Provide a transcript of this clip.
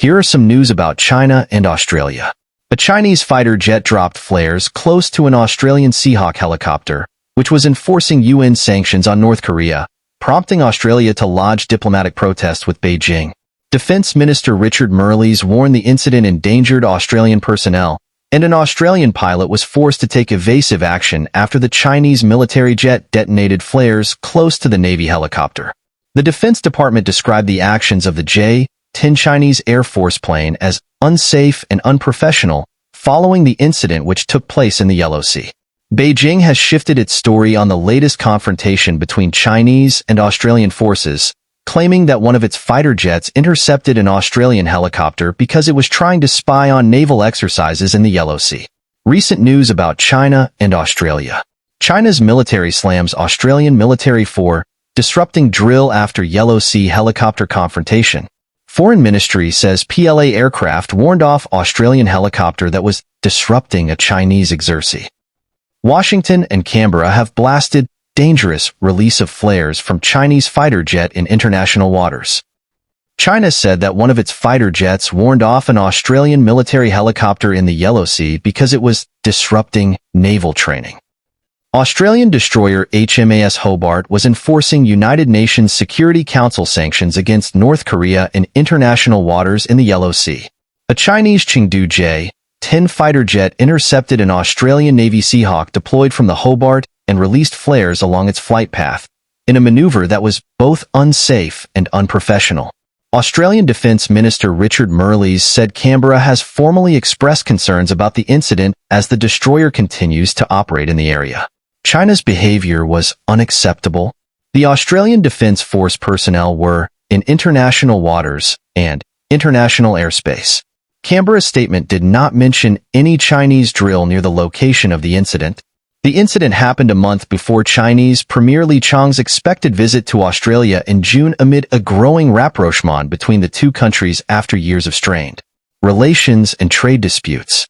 Here are some news about China and Australia. A Chinese fighter jet dropped flares close to an Australian Seahawk helicopter, which was enforcing UN sanctions on North Korea, prompting Australia to lodge diplomatic protests with Beijing. Defense Minister Richard Marles warned the incident endangered Australian personnel, and an Australian pilot was forced to take evasive action after the Chinese military jet detonated flares close to the Navy helicopter. The Defense Department described the actions of the J-10 Chinese Air Force plane as unsafe and unprofessional following the incident which took place in the Yellow Sea. Beijing has shifted its story on the latest confrontation between Chinese and Australian forces, claiming that one of its fighter jets intercepted an Australian helicopter because it was trying to spy on naval exercises in the Yellow Sea. Recent news about China and Australia. China's military slams Australian military for disrupting drill after Yellow Sea helicopter confrontation. Foreign Ministry says PLA aircraft warned off Australian helicopter that was disrupting a Chinese exercise. Washington and Canberra have blasted dangerous release of flares from Chinese fighter jet in international waters. China said that one of its fighter jets warned off an Australian military helicopter in the Yellow Sea because it was disrupting naval training. Australian destroyer HMAS Hobart was enforcing United Nations Security Council sanctions against North Korea in international waters in the Yellow Sea. A Chinese Chengdu J-10 fighter jet intercepted an Australian Navy Seahawk deployed from the Hobart and released flares along its flight path, in a maneuver that was both unsafe and unprofessional. Australian Defence Minister Richard Marles said Canberra has formally expressed concerns about the incident as the destroyer continues to operate in the area. China's behavior was unacceptable. The Australian Defence Force personnel were in international waters and international airspace. Canberra's statement did not mention any Chinese drill near the location of the incident. The incident happened a month before Chinese Premier Li Chang's expected visit to Australia in June amid a growing rapprochement between the two countries after years of strained relations and trade disputes.